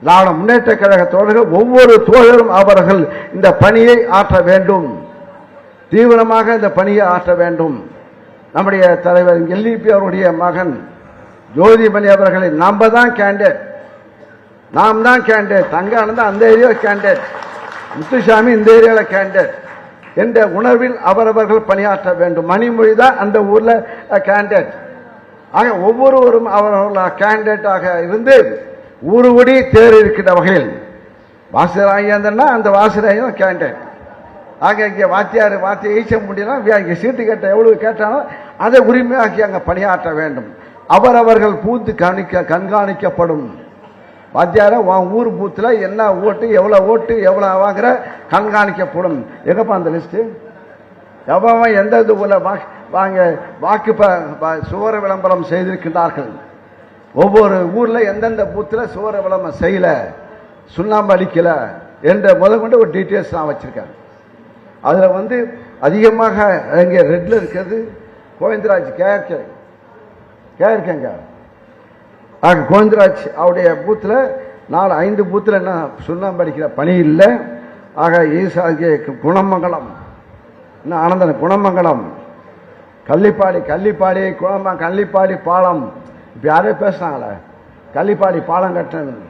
திராவிட முன்னேற்ற கழக தோழர்கள் ஒவ்வொரு தோழரும் அவர்கள் இந்த பணியை ஆற்ற வேண்டும், தீவிரமாக இந்த பணியை ஆற்ற வேண்டும். நம்முடைய தலைவர் எல்இபி அவருடைய மகன் ஜோதிமணி அவர்களை நாம் தான் கேண்டேட், தங்கானந்தா அந்த ஏரியா கேண்டேட், முத்துசாமி இந்த ஏரியாவில் கேண்டேட் என்ற உணர்வில் அவரவர்கள் பணியாற்ற வேண்டும். மணிமொழி தான் அந்த ஊர்ல கேண்டேட். ஆக ஒவ்வொருவரும் அவர்கள் கேண்டேட்டாக இருந்து ஊருகுடி தேர் இருக்கிற வகையில் வாசராயந்தன்னா அந்த வாசராயம் கேண்டேட். ஆக இங்கே வாத்தியை ஈச்ச முடியல இங்கே சீட்டு கேட்ட எவ்வளவு கேட்டாலும் அதை உரிமையாக்கி அங்கே பணியாற்ற வேண்டும். அவரவர்கள் பூத்து கண்காணிக்கப்படும். வாத்தியார ஊர் பூத்தில் என்ன ஓட்டு எவ்வளோ வாங்குற கண்காணிக்கப்படும். எங்கப்பா அந்த லிஸ்ட்டு? எவன் எந்த ஊரில் வாக்கு சுவர விளம்பரம் செய்திருக்கின்றார்கள், ஒவ்வொரு ஊரில் எந்தெந்த பூத்தில் சுவர விளம்பரம் செய்யல, சுண்ணாம்பு அடிக்கல என்ற முதற்கொண்டு ஒரு டீட்டெயில்ஸ் நான் வச்சிருக்கேன். அதில் அதிகமாக இங்கே ரெட்ல இருக்கிறது கோவிந்தராஜ் கேருக்கேங்க. ஆக கோவிந்தராஜ் அவருடைய பூத்தில் 4-5 பூத்தில் என்ன சுண்ணாம்பு அடிக்கிற பணி இல்லை. ஆக ஈசாகிய குணமங்கலம், இன்னும் ஆனந்தன் குணமங்கலம், கள்ளிப்பாடி கள்ளிப்பாடி பாலம். இப்போ யாரே பேசுனாங்களே கள்ளிப்பாடி பாலம் கட்டணும்.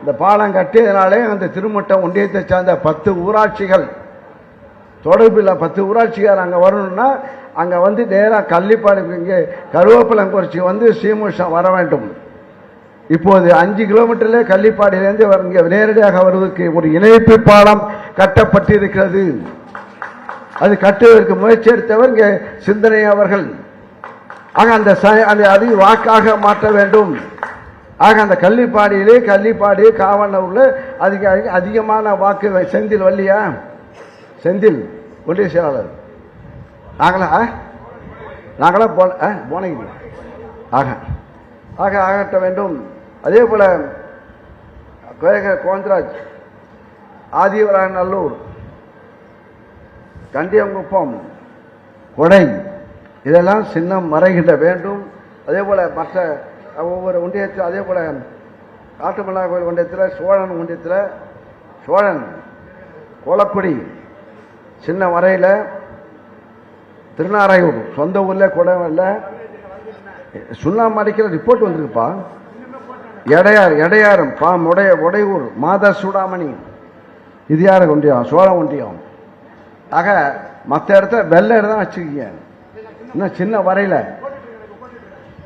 இந்த பாலம் கட்டியதுனாலே அந்த திருமட்டம் ஒன்றியத்தை சார்ந்த 10 ஊராட்சிகள் தொடர்பில் 10 ஊராட்சிகள் அங்கே வரணும்னா அங்கே நேராக கள்ளிப்பாடி இங்கே கருவேப்பிலங்குறிச்சி சீமுஷம் வர வேண்டும். இப்போது 5 கிலோமீட்டர்ல கள்ளிப்பாடியிலேருந்து இங்கே நேரடியாக வருவதற்கு ஒரு இணைப்பு பாலம் கட்டப்பட்டிருக்கிறது. அது கட்டுவதற்கு முயற்சி எடுத்தவர் இங்கே சிந்தனை அவர்கள். ஆக அதை வாக்காக மாற்ற வேண்டும். ஆக அந்த கள்ளிப்பாடி காவனூர்ல அதிகமான வாக்கு செந்தில் வள்ளியா செந்தில் ஒன்றிய செயலாளர் நாங்களா போனீங்க. ஆக ஆகட்ட வேண்டும். அதே போல கோவிந்தராஜ், ஆதிவராநல்லூர், கண்டியங்குப்பம், கொடை இதெல்லாம் சின்னம் மறைகிட வேண்டும். அதே போல மற்ற ஒவ்வொரு ஒன்றியத்தில், அதே போல காட்டுமல்லா கோயில் ஒன்றியத்தில், சோழன் ஒன்றியத்தில் சோழன், கோலக்குடி, சின்ன வரையில், திருநாராயூர் சொந்த ஊர்ல கொடைவல்ல சுண்ணாம்பு அடிக்கிற ரிப்போர்ட் வந்திருக்குப்பா. எடையாரம் உடையூர், மாதா சூடாமணி, இது யாரு ஒன்றியம்? சோழ ஒன்றியம். ஆக மற்ற இடத்துல வெள்ளை தான் வச்சுக்கீங்க. இன்னும் சின்ன வரையில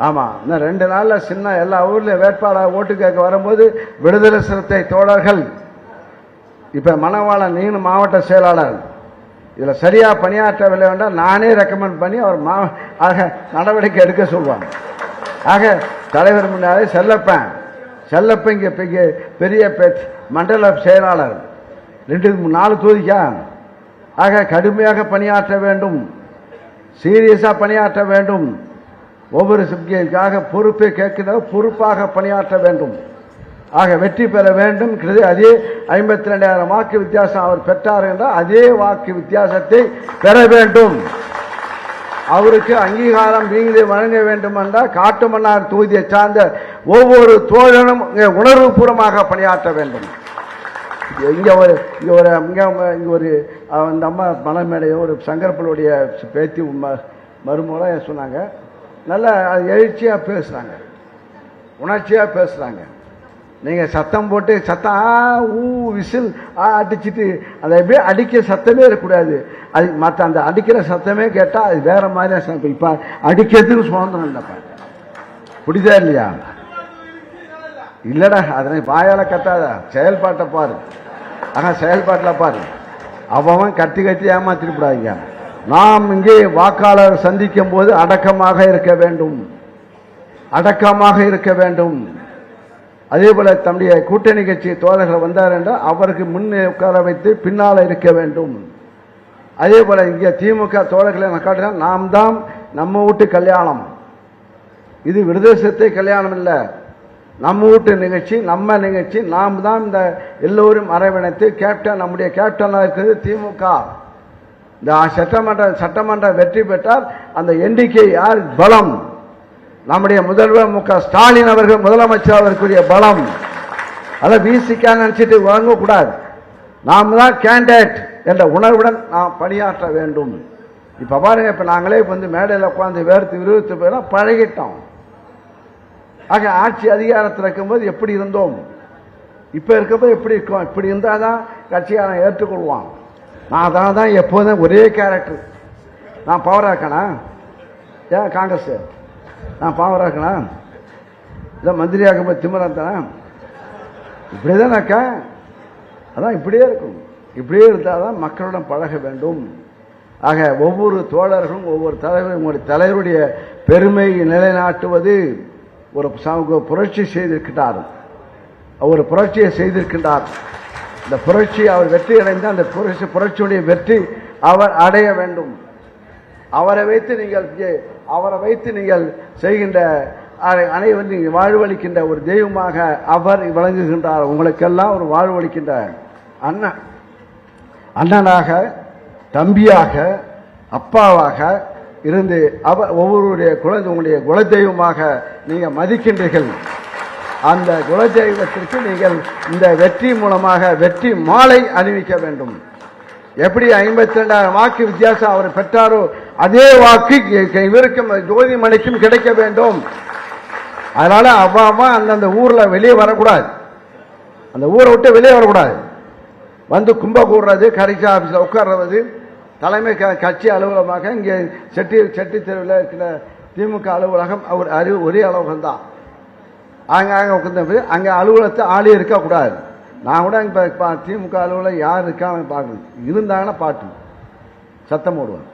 ஆமா, இன்னும் 2 நாள்ல சின்ன எல்லா ஊர்ல வேட்பாளர் ஓட்டு கேட்க வரும்போது விடுதலை சிறுத்தை தோழர்கள், இப்ப மணவாளன் நீனு மாவட்ட செயலாளர் இதுல சரியா பணியாற்றவில்லை என்றால் நானே ரெக்கமெண்ட் பண்ணி அவர் ஆக நடவடிக்கை எடுக்க சொல்வாங்க. ஆக தலைவர் முன்னாலே செல்லப்பன் இங்க பெரிய மண்டல செயலாளர் 2-4 தொகுதிக்கா. ஆக கடுமையாக பணியாற்ற வேண்டும், சீரியஸா பணியாற்ற வேண்டும். ஒவ்வொரு சப்ஜெக்டாக பொறுப்பை கேட்கிற பொறுப்பாக பணியாற்ற வேண்டும். ஆக வெற்றி பெற வேண்டும். அதே 52,000 வாக்கு வித்தியாசம் அவர் பெற்றார் என்றால் அதே வாக்கு வித்தியாசத்தை பெற வேண்டும். அவருக்கு அங்கீகாரம் நீங்களே வழங்க வேண்டும் என்றால் காட்டுமன்னார் தொகுதியை சார்ந்த ஒவ்வொரு தோழனும் உணர்வுபூர்வமாக பணியாற்ற வேண்டும். இங்க ஒரு அந்த அம்மா மலைமேடைய ஒரு சங்கரப்பனுடைய பேத்தி மருமகளாக சொன்னாங்க. நல்லா எழுச்சியா பேசுறாங்க, உணர்ச்சியா பேசுறாங்க. நீங்க சத்தம் போட்டு விசில் அடிச்சுட்டு அதை எப்படியே அடிக்க சத்தமே இருக்கக்கூடாது. அது மற்ற அந்த அடிக்கிற சத்தமே கேட்டா அது வேற மாதிரி. இப்ப அடிக்கிறதுக்கு சுதந்திரம் இல்லப்பா, புரியுதா இல்லையா? இல்லடா அதனை வாயால கத்தாத, செயல்பாட்டை பாரு. செயல்பாட்டில் பாரு. அவன் கத்தி ஏமாத்திருக்கூடாதுங்க. நாம் இங்கே வாக்காளர் சந்திக்கும் போது அடக்கமாக இருக்க வேண்டும். அதே போல தம்முடைய கூட்டணி கட்சி தோழர்கள் வந்தார் என்றால் அவருக்கு முன்னே உட்கார வைத்து பின்னால் இருக்க வேண்டும். அதே போல இங்கே திமுக தோழர்களை காட்டுறோம். நாம் தான் நம்ம வீட்டு கல்யாணம், இது விடுதலை சிறுத்தை கல்யாணம் இல்லை, நம்ம வீட்டு நிகழ்ச்சி, நம்ம நிகழ்ச்சி. நாம் தான் இந்த எல்லோரும் அரவணைத்து கேப்டன், நம்முடைய கேப்டனாக இருக்கிறது திமுக. இந்த சட்டமன்ற வெற்றி பெற்றால் அந்த எண்ணிக்கை யார் பலம்? நம்முடைய முதல்வர் மு க ஸ்டாலின் அவர்கள் முதலமைச்சர் அவருக்குரிய பலம். அதை விசிக்கா நினைச்சிட்டு வாங்கக்கூடாது. நாம் தான் கேண்டிடேட் என்ற உணர்வுடன் நாம் பணியாற்ற வேண்டும். இப்ப பாருங்க, இப்ப நாங்களே வந்து மேடையில் உட்காந்து வேர்த்து விருத்து போய் பழகிட்டோம். ஆக ஆட்சி அதிகாரத்தில் இருக்கும்போது எப்படி இருந்தோம், இப்ப இருக்கப்போ எப்படி இருக்கும், இப்படி இருந்தாதான் கட்சிக்காரன் ஏற்றுக்கொள்வான். நான் தான் எப்போதும் ஒரே கேரக்டர். நான் பவரா இருக்கனா? ஏன் காங்கிரஸ் நான் பவரா இருக்கனா? இல்லை மந்திரியாக திமிரத்தானா? இப்படிதானாக்கா? அதான் இப்படியே இருக்கும். இப்படியே இருந்தால் தான் மக்களுடன் பழக வேண்டும். ஆக ஒவ்வொரு தோழர்களும் ஒவ்வொரு தலைவரும் உங்களுடைய தலைவருடைய பெருமை நிலைநாட்டுவது ஒரு புரட்சி செய்திருக்கிறார். ஒரு புரட்சியை செய்திருக்கின்றார். இந்த புரட்சி அவர் வெற்றி அடைந்தால் அந்த புரட்சியுடைய வெற்றி அவர் அடைய வேண்டும். அவரை வைத்து நீங்கள் செய்கின்ற அனைவரும் நீங்கள் வாழ்வளிக்கின்ற ஒரு தெய்வமாக அவர் விளங்குகின்றார். உங்களுக்கெல்லாம் ஒரு வாழ்வளிக்கின்ற அண்ணனாக, தம்பியாக, அப்பாவாக இருந்து அவர் ஒவ்வொருடைய உங்களுடைய குலதெய்வமாக நீங்கள் மதிக்கின்றீர்கள். அந்த குலதெய்வத்திற்கு நீங்கள் இந்த வெற்றி மூலமாக வெற்றி மாலை அணிவிக்க வேண்டும். எப்படி 52,000 வாக்கு வித்தியாசம் அவர் பெற்றாரோ அதே வாக்கு இவருக்கும் ஜோதிமணிக்கும் கிடைக்க வேண்டும். அதனால அவ்வா அந்தந்த ஊர்ல வெளியே வரக்கூடாது, அந்த ஊரை விட்டு வெளியே வரக்கூடாது. வந்து கும்ப கூடுறது, கடைசி ஆபீஸ்ல உட்கார்றது, தலைமை கட்சி அலுவலகமாக இங்கே செட்டி தெருவில் இருக்கிற திமுக அலுவலகம் அவர் ஒரே அலுவலகம் தான். அங்கே உட்காந்து அங்கே அலுவலகத்தை ஆளே இருக்கக்கூடாது. நான் கூட இப்போ திமுக அலுவலகம் யார் இருக்காங்க பார்க்கணும், இருந்தாங்கன்னா பாட்டு சத்தம் போடுவேன்.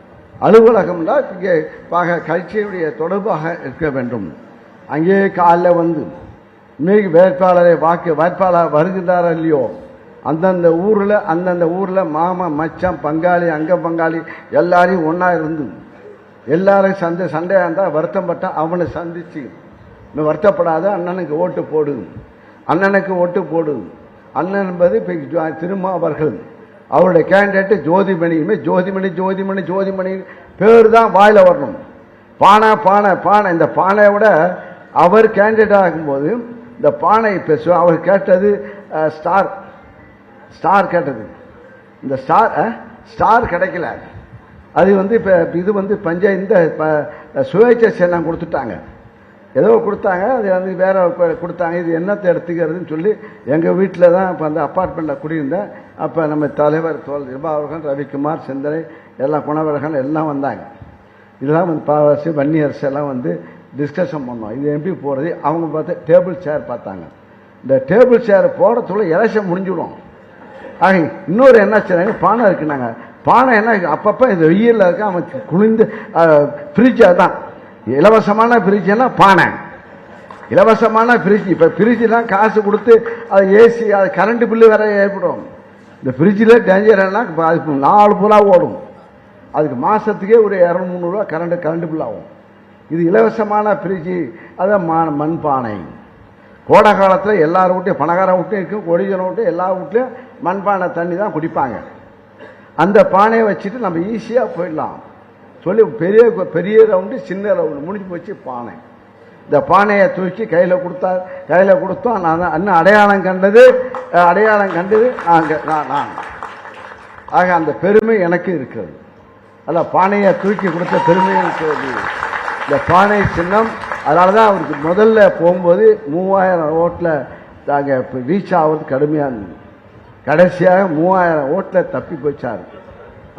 அலுவலகம்னா இங்கே கட்சியுடைய தொடர்பாக இருக்க வேண்டும். அங்கேயே காலையில் வந்து இன்னைக்கு வேட்பாளர் வருகின்றாரா இல்லையோ அந்தந்த ஊரில் மாமா மச்சான் பங்காளி அங்க பங்காளி எல்லாரையும் ஒன்றா இருந்து எல்லாரும் சண்டையாக இருந்தால் வருத்தம் பட்டா அவனை சந்திச்சு வருத்தப்படாத அண்ணனுக்கு ஓட்டு போடு, அண்ணனுக்கு ஓட்டு போடு. அண்ணன் என்பது இப்போ திருமாவர்கள், அவருடைய கேண்டிடேட் ஜோதிமணியுமே ஜோதிமணி பேர் தான் வாயில வரணும். பானை இந்த பானையை விட அவர் கேண்டிடேட் ஆகும்போது இந்த பானை பேசுவோம். அவர் கேட்டது ஸ்டார் கேட்டது, இந்த ஸ்டார் கிடைக்கல. அது வந்து இப்போ இது வந்து இந்த சுயேட்சை சின்னம் கொடுத்துட்டாங்க, ஏதோ கொடுத்தாங்க, அது வந்து வேற கொடுத்தாங்க. இது என்னத்தை எடுத்துக்கிறதுன்னு சொல்லி எங்கள் வீட்டில் தான் இப்போ அந்த அப்பார்ட்மெண்ட்டில் குடியிருந்தேன். அப்போ நம்ம தலைவர் அவர்கள், ரவிக்குமார், சிந்தனை எல்லாம் குணவர்கள் எல்லாம் வந்தாங்க. இதெல்லாம் வந்து பாவாசி வன்னியரசு எல்லாம் வந்து டிஸ்கஷன் பண்ணோம். இது எப்படி போகிறது, அவங்க பார்த்து டேபிள் சேர் பார்த்தாங்க. இந்த டேபிள் சேர் போடுறதுக்குள்ள எலெக்ஷன் முடிஞ்சுடும். ஆக இன்னொரு என்ன செய்றாங்க, பானை இருக்குனாங்க. பானை என்ன அப்பப்போ இந்த வெயிலில் இருக்க அவன் குளிர்ந்து ஃப்ரிட்ஜாக தான் இலவசமான ஃப்ரிட்ஜ்னா பானை, இலவசமான ஃப்ரிட்ஜ். இப்போ ஃப்ரிட்ஜெலாம் காசு கொடுத்து அது ஏசி, அது கரண்ட் பில்லு வேற ஏற்படும். இந்த ஃப்ரிட்ஜில் டேஞ்சர் என்ன, அதுக்கு 4 புறா ஓடும், அதுக்கு மாதத்துக்கே ஒரு 200-300 ரூபா கரண்ட் பில் ஆகும். இது இலவசமான ஃப்ரிட்ஜு, அதான் மண் பானை. கோடை காலத்தில் எல்லார் வீட்லையும், பணக்கார வீட்லையும் இருக்கும், கொடிஜன வீட்லையும், எல்லா வீட்லையும் மண்பானை தண்ணி தான் குடிப்பாங்க. அந்த பானையை வச்சுட்டு நம்ம ஈஸியாக போயிடலாம் சொல்லி பெரிய ரவுண்டு சின்ன ரவுண்டு முடிஞ்சு போச்சு பானை. இந்த பானையை தூக்கி கையில் கொடுத்தோம். நான் அண்ணன் அடையாளம் கண்டது நான். ஆக அந்த பெருமை எனக்கு இருக்கிறது. அல்ல, பானையை தூக்கி கொடுத்த பெருமை இருக்கிறது. இந்த பானை சின்னம். அதனால தான் அவருக்கு முதல்ல போகும்போது 3000 ஓட்டில் நாங்கள் ரீச் ஆகிறது கடுமையாக இருந்தது. கடைசியாக 3000 ஓட்டில் தப்பி போச்சார்.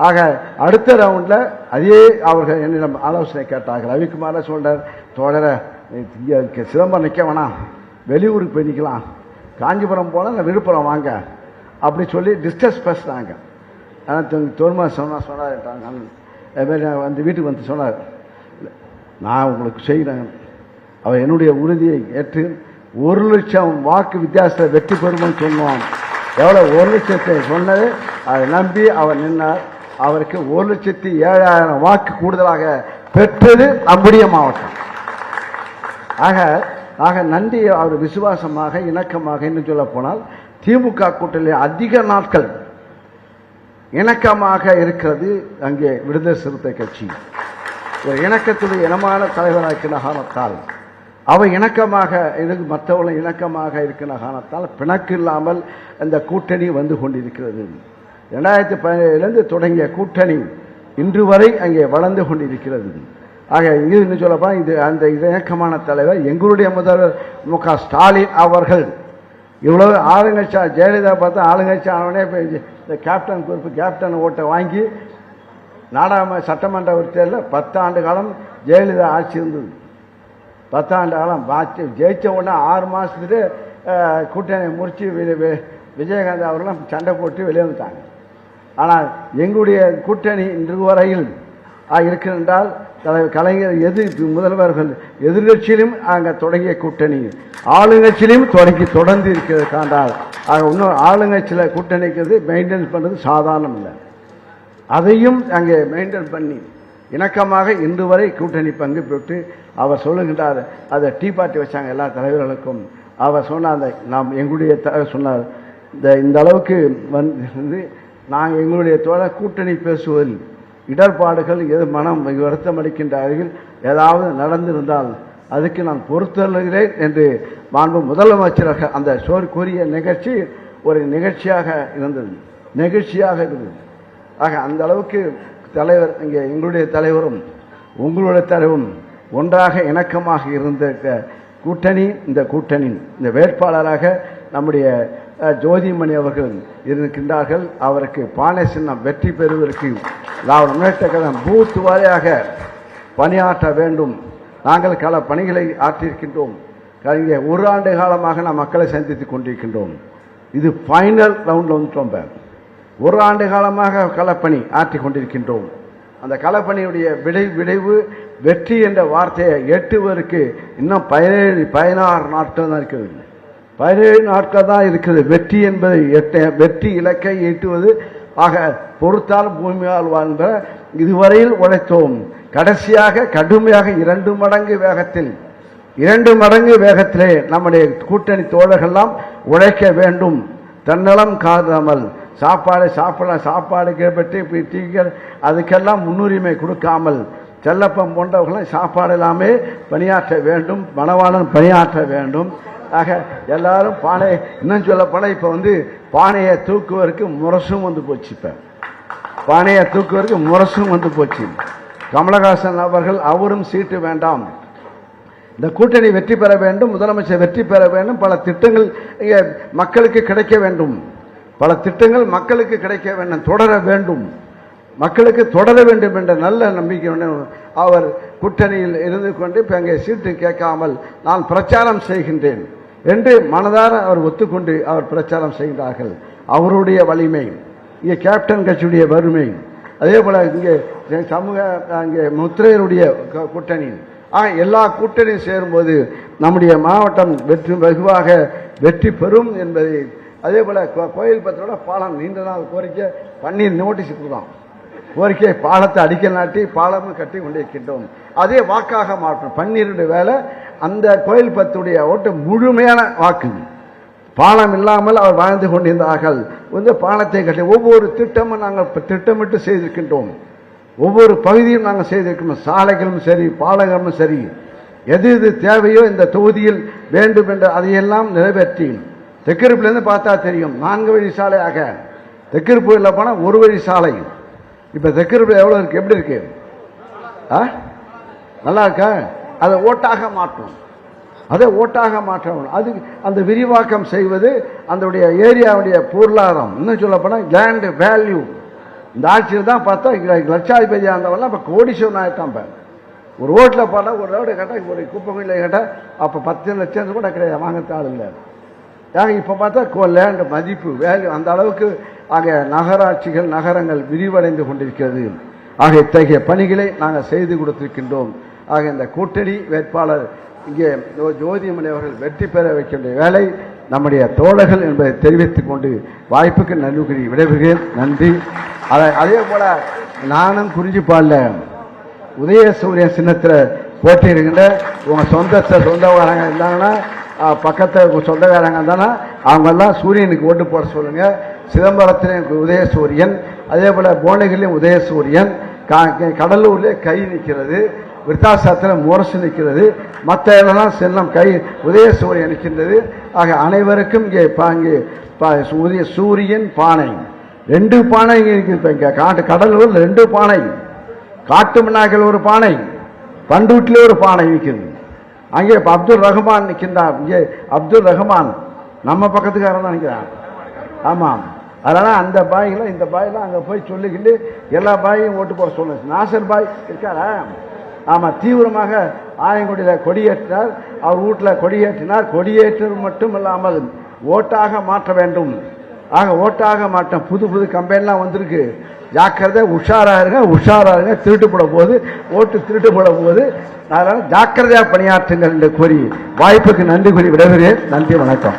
ஆக அடுத்த ரவுண்டில் அதே அவர்கள் என்னிடம் ஆலோசனை கேட்டார்கள். ரவிக்குமார சொல்றார், தோழர சிதம்பரம் நிற்க வேணாம், வெளியூருக்கு போய் நிற்கலாம், காஞ்சிபுரம் போனால் விழுப்புரம் வாங்க அப்படி சொல்லி டிஸ்கஸ் பேசுனாங்க. ஆனால் தோல்மா சொன்னார் வந்து வீட்டுக்கு வந்து சொன்னார், நான் உங்களுக்கு செய்கிறேன். அவர் என்னுடைய உறுதியை ஏற்று 1,00,000 வாக்கு வித்தியாசத்தை வெற்றி பெறும்னு சொன்னோம். எவ்வளோ 1,00,000 சொன்னது அதை நம்பி அவர் நின்றார். அவருக்கு 1,07,000 வாக்கு கூடுதலாக பெற்றது அம்புடிய மாவட்டம். ஆக நன்றி. அவர் விசுவாசமாக இணக்கமாக இன்னும் சொல்ல போனால் திமுக கூட்டணியில் அதிக நாட்கள் இணக்கமாக இருக்கிறது அங்கே விடுதலை சிறுத்தை கட்சி. ஒரு இணக்கத்துடைய இனமான தலைவராக்கின காரணத்தால் அவை இணக்கமாக மற்றவர்களும் இணக்கமாக இருக்கிற காரணத்தால் பிணக்கு இல்லாமல் அந்த கூட்டணி வந்து கொண்டிருக்கிறது. 2017 தொடங்கிய கூட்டணி இன்று வரை அங்கே வளர்ந்து கொண்டிருக்கிறது. ஆக இங்கு சொல்லப்பா இது அந்த இணக்கமான தலைவர் எங்களுடைய முதல்வர் மு.க. ஸ்டாலின் அவர்கள். இவ்வளவு ஆளுங்கட்சி ஜெயலலிதா பார்த்தா ஆளுங்கட்சி ஆனவனே இந்த கேப்டன் பொறுப்பு கேப்டன் ஓட்டை வாங்கி சட்டமன்ற தேர்தலில் 10 ஆண்டு காலம் ஜெயலலிதா ஆட்சி இருந்தது. 10 ஆண்டு காலம் ஆட்சி ஜெயிச்ச உடனே 6 மாதத்துக்கு கூட்டணி முறிச்சு விஜயகாந்த் அவர்களும் சண்டை போட்டு வெளியே வந்துட்டாங்க. ஆனால் எங்களுடைய கூட்டணி இன்று வரையில் இருக்கின்றால் கலைஞர் முதல்வர்கள் எதிர்கட்சியிலும் அங்கே தொடங்கிய கூட்டணி ஆளுங்கட்சியிலும் தொடர்ந்து இருக்கிறது காண்டால் இன்னும் ஆளுங்கட்சியில் கூட்டணிக்கிறது மெயின்டைன் பண்ணுறது சாதாரணம் இல்லை. அதையும் அங்கே மெயின்டைன் பண்ணி இணக்கமாக இன்று வரை கூட்டணி பங்கு பெற்று அவர் சொல்லுகின்றார். அதை டீ பார்ட்டி வச்சாங்க எல்லா தலைவர்களுக்கும். அவர் சொன்னார் நாம் எங்களுடைய சொன்னார் இந்த அளவுக்கு வந்து நாங்கள் எங்களுடைய தோழர் கூட்டணி பேசுவதில் இடர்பாடுகள் மனம் வருத்தம் அளிக்கின்றார்கள். ஏதாவது நடந்திருந்தால் அதுக்கு நான் பொறுத்தல்கிறேன் என்று மாண்பு முதலமைச்சராக அந்த கூறிய நிகழ்ச்சி ஒரு நிகழ்ச்சியாக இருந்தது. ஆக அந்த அளவுக்கு தலைவர் இங்கே எங்களுடைய தலைவரும் உங்களுடைய தலைவரும் ஒன்றாக இணக்கமாக இருந்த கூட்டணி இந்த வேட்பாளராக நம்முடைய ஜோதிமணி அவர்கள் இருக்கின்றார்கள். அவருக்கு பானை சின்னம் வெற்றி பெறுவதற்கு திராவிட முன்னேற்றக் கழகம் பூத் வாரியாக பணியாற்ற வேண்டும். நாங்கள் பல பணிகளை ஆற்றியிருக்கின்றோம். இங்கே 1 ஆண்டு காலமாக நாம் மக்களை சந்தித்துக் கொண்டிருக்கின்றோம். இது ஃபைனல் ரவுண்டில் வந்துட்டோம். 1 ஆண்டு காலமாக களப்பணி ஆற்றி கொண்டிருக்கின்றோம். அந்த களப்பணியுடைய விளைவு வெற்றி என்ற வார்த்தையை எட்டுவதற்கு இன்னும் 16 நாட்கள் தான் இருக்கிறது. 17 நாட்கள் தான் இருக்கிறது. வெற்றி என்பதை வெற்றி இலக்கை எட்டுவது. ஆக பொறுத்தால் பூமியால் வாழ்ந்த இதுவரையில் உழைத்தோம். கடைசியாக கடுமையாக 2 மடங்கு வேகத்திலே நம்முடைய கூட்டணி தோழர்கள்லாம் உழைக்க வேண்டும். தன்னலம் காதாமல் சாப்பாடு கேட்பட்டு டீக்கர் அதுக்கெல்லாம் முன்னுரிமை கொடுக்காமல் செல்லப்பம் போன்றவர்களும் சாப்பாடு எல்லாமே பணியாற்ற வேண்டும். மணவாளன் பணியாற்ற வேண்டும். ஆக எல்லாரும் பானை இன்னும் சொல்லப்போனால் இப்போ வந்து பானையை தூக்குவதற்கு முரசும் வந்து போச்சு. இப்போ பானையை தூக்குவதற்கு முரசும் வந்து போச்சு. கமலஹாசன் அவர்கள் அவரும் சீட்டு வேண்டாம், இந்த கூட்டணி வெற்றி பெற வேண்டும், முதலமைச்சர் வெற்றி பெற வேண்டும், பல திட்டங்கள் மக்களுக்கு கிடைக்க வேண்டும், தொடர வேண்டும், மக்களுக்கு தொடர வேண்டும் என்ற நல்ல நம்பிக்கை அவர் கூட்டணியில் இருந்து கொண்டு இப்போ அங்கே சீட்டு கேட்காமல் நான் பிரச்சாரம் செய்கின்றேன் என்று மனதார அவர் ஒத்துக்கொண்டு அவர் பிரச்சாரம் செய்கிறார்கள். அவருடைய வலிமை, இங்கே கேப்டன் கட்சியுடைய வறுமை, அதே போல இங்கே சமூக அங்கே முத்திரையருடைய கூட்டணி எல்லா கூட்டணியும் சேரும்போது நம்முடைய மாவட்டம் வெகுவாக வெற்றி பெறும் என்பதை, அதே போல கோயில் பத்திரோட பாலம் நீண்ட நாள் கோரிக்கை பன்னீர் நோட்டீஸ் கொடுத்தோம். கோரிக்கை பாலத்தை அடிக்கல் நாட்டி பாலமும் கட்டி கொண்டிருக்கின்றோம். அதே வாக்காக மாற்றும் பன்னீருடைய வேலை. அந்த கோயில் பத்துடைய ஓட்டு முழுமையான வாக்கு. பாலம் இல்லாமல் அவர் வாழ்ந்து கொண்டிருந்தார்கள். வந்து பாலத்தை கட்டி ஒவ்வொரு திட்டமும் நாங்கள் திட்டமிட்டு செய்திருக்கின்றோம். ஒவ்வொரு பகுதியும் நாங்கள் செய்திருக்கோம். சாலைகளும் சரி, பாலங்களும் சரி, எது தேவையோ இந்த தொகுதியில் வேண்டும் என்ற அதையெல்லாம் நிறைவேற்றி தெற்கிருப்பிலிருந்து பார்த்தா தெரியும் 4 வழி சாலையாக தெற்கிருப்பூரில் போனால் 1 வழி சாலை. இப்போ தெற்கிருப்பில் எவ்வளோ இருக்கு, எப்படி இருக்கு? நல்லா இருக்கா? அதை ஓட்டாக மாற்றணும். அது அந்த விரிவாக்கம் செய்வது அந்த ஏரியாவுடைய பொருளாதாரம். இன்னும் சொல்ல போனால் லேண்ட் வேல்யூ. இந்த ஆட்சியில் தான் பார்த்தா லட்சாதிபதி ஆண்டவெல்லாம் இப்போ கோடீஸ்வரன் ஆகிட்டான். இப்போ ஒரு ஓட்டில் போட்டால் ஒரு ரோடு கேட்டால் ஒரு குப்பைகளில் கேட்டால் அப்போ 10 லட்சம் கூட கிடையாது, வாங்கத்தாள் இல்லை. இப்போ பார்த்தா லேண்ட் மதிப்பு வேல்யூ அந்த அளவுக்கு ஆக நகராட்சிகள் நகரங்கள் விரிவடைந்து கொண்டிருக்கிறது. ஆக இத்தகைய பணிகளை நாங்கள் செய்து கொடுத்திருக்கின்றோம். ஆக இந்த கூட்டணி வேட்பாளர் இங்கே ஜோதிமணி அவர்கள் வெற்றி பெற வைக்க வேண்டிய வேலை நம்முடைய தோழர்கள் என்பதை தெரிவித்துக் கொண்டு வாய்ப்புக்கு நன்றி கூறி விடைபெறுகிறேன். நன்றி. அதே போல நானும் குறிஞ்சிப்பாடில் உதயசூரியன் சின்னத்தில் போட்டியிருக்கின்ற உங்கள் சொந்தக்காரங்க இருந்தாங்கன்னா பக்கத்தில் சொந்தக்காரங்க இருந்தாங்கன்னா அவங்கெல்லாம் சூரியனுக்கு ஓட்டு போட சொல்லுங்கள். சிதம்பரத்திலையும் உதயசூரியன், அதே போல் புவனகிரிலையும் உதயசூரியன், கடலூர்லேயே கை நிற்கிறது. விருத்தாசத்தில் முரசு நிற்கிறது, மற்ற இடம்லாம் செல்லம் கை உதயசூரியன் நிற்கின்றது. ஆக அனைவருக்கும் இங்கே உதய சூரியன் பானை, 2 பானை இங்கே இருக்குது. இங்கே கடலூர் 2 பானை, காட்டு மன்னாக்கள் ஒரு பானை, பண்டூட்டிலே ஒரு பானை நிற்கிறது. அங்கே அப்துல் ரஹ்மான் நிற்கின்றார். இங்கே அப்துல் ரஹ்மான் நம்ம பக்கத்துக்காரன் தான் நிற்கிறான். ஆமாம், அதனால் அந்த பாய்களை இந்த பாயெல்லாம் அங்கே போய் சொல்லிக்கிட்டு எல்லா பாயையும் ஓட்டு போட சொல்லுங்க. நாசர் பாய் இருக்காரா? ஆமாம், தீவிரமாக ஆயங்குடியில் கொடியேற்றினார். அவர் வீட்டில் கொடியேற்றினார். கொடியேற்றது மட்டும் இல்லாமல் ஓட்டாக மாற்ற வேண்டும். ஆக ஓட்டாக மாற்ற புது கம்பெனிலாம் வந்திருக்கு. ஜாக்கிரதை, உஷாராக இருங்க. திருட்டு போட போது ஓட்டு திருட்டு போட போது, அதனால் ஜாக்கிரதையாக பணியாற்றுங்கள் என்று கூறி வாய்ப்புக்கு நன்றி கூறி விடைபெறுகிறேன். நன்றி, வணக்கம்.